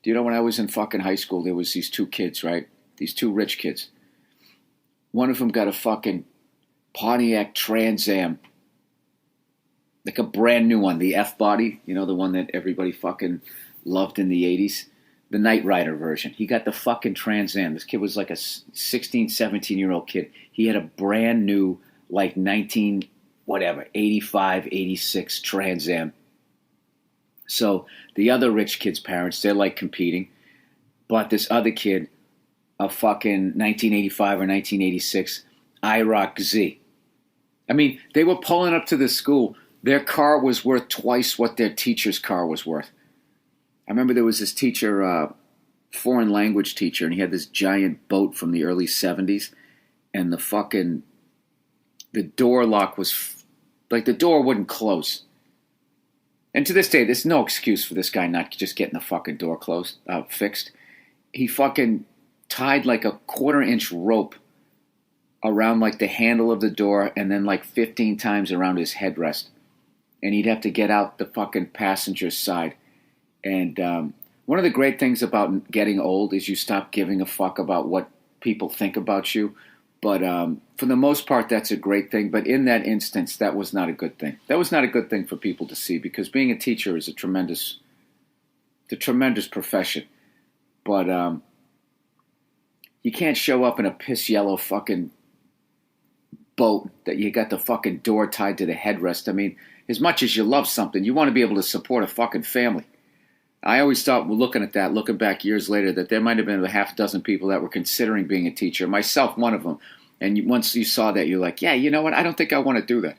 Do you know when I was in fucking high school, there was these two kids, right? These two rich kids. One of them got a fucking Pontiac Trans Am, like a brand new one, the F-body, you know, the one that everybody fucking loved in the 80s, the Knight Rider version. He got the fucking Trans Am. This kid was like a 16, 17-year-old kid. He had a brand new, like 85, 86 Trans Am. So the other rich kid's parents, they're like competing, bought this other kid a fucking 1985 or 1986 IROC Z. I mean, they were pulling up to the school. Their car was worth twice what their teacher's car was worth. I remember there was this teacher, foreign language teacher, and he had this giant boat from the early 70s, and the door lock was, like the door wouldn't close. And to this day, there's no excuse for this guy not just getting the fucking door fixed. He fucking tied like a 1/4-inch rope around like the handle of the door and then like 15 times around his headrest. And he'd have to get out the fucking passenger's side. And one of the great things about getting old is you stop giving a fuck about what people think about you. But for the most part, that's a great thing. But in that instance, that was not a good thing. That was not a good thing for people to see, because being a teacher is a tremendous profession. But you can't show up in a piss yellow fucking boat that you got the fucking door tied to the headrest. I mean, as much as you love something, you want to be able to support a fucking family. I always thought, looking back years later, that there might have been a half dozen people that were considering being a teacher, myself one of them. And once you saw that, you're like, yeah, you know what? I don't think I want to do that.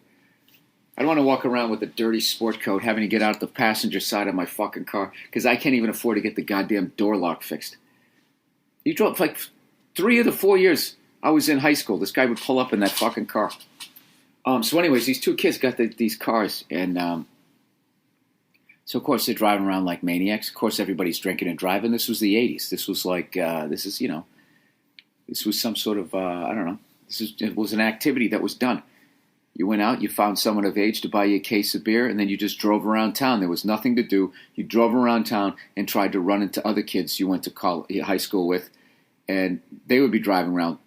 I don't want to walk around with a dirty sport coat having to get out the passenger side of my fucking car because I can't even afford to get the goddamn door lock fixed. He drove like 3 of the 4 years I was in high school. This guy would pull up in that fucking car. So anyways, these two kids got these cars, and so of course they're driving around like maniacs. Of course everybody's drinking and driving. This was the 80s. This was like, this was some sort of, I don't know. It was an activity that was done. You went out, you found someone of age to buy you a case of beer, and then you just drove around town. There was nothing to do. You drove around town and tried to run into other kids you went to high school with, and they would be driving around,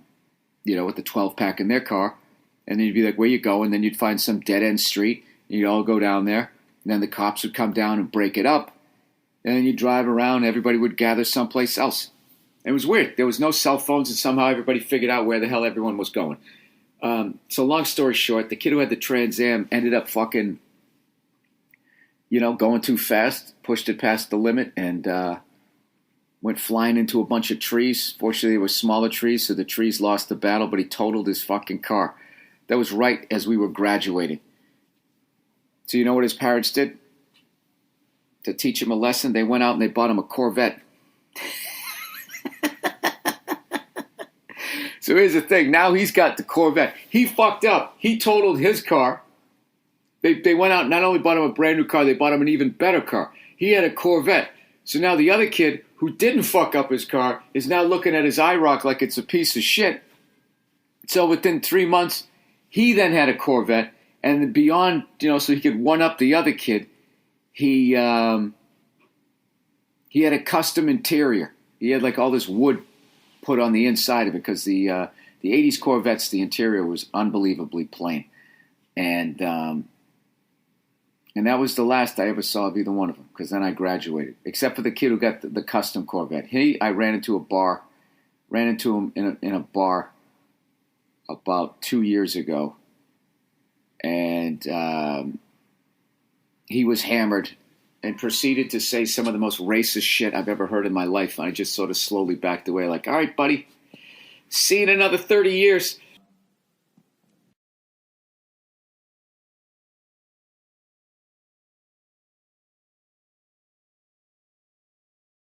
with the 12-pack in their car, and then you'd be like, where you going? And then you'd find some dead-end street, and you'd all go down there, and then the cops would come down and break it up, and then you'd drive around, and everybody would gather someplace else. It was weird. There was no cell phones, and somehow everybody figured out where the hell everyone was going. So long story short, the kid who had the Trans Am ended up fucking, going too fast, pushed it past the limit, and went flying into a bunch of trees. Fortunately, they were smaller trees, so the trees lost the battle, but he totaled his fucking car. That was right as we were graduating. So you know what his parents did? To teach him a lesson, they went out and they bought him a Corvette. So here's the thing. Now he's got the Corvette. He fucked up. He totaled his car. They went out and not only bought him a brand new car, they bought him an even better car. He had a Corvette. So now the other kid who didn't fuck up his car is now looking at his IROC like it's a piece of shit. So within 3 months, he then had a Corvette. And beyond, so he could one-up the other kid, he had a custom interior. He had like all this wood put on the inside of it because the 80s Corvettes, the interior was unbelievably plain. And that was the last I ever saw of either one of them, because then I graduated. Except for the kid who got the custom Corvette. I ran into him in a bar about 2 years ago. And he was hammered and proceeded to say some of the most racist shit I've ever heard in my life. And I just sort of slowly backed away like, all right, buddy, see you in another 30 years.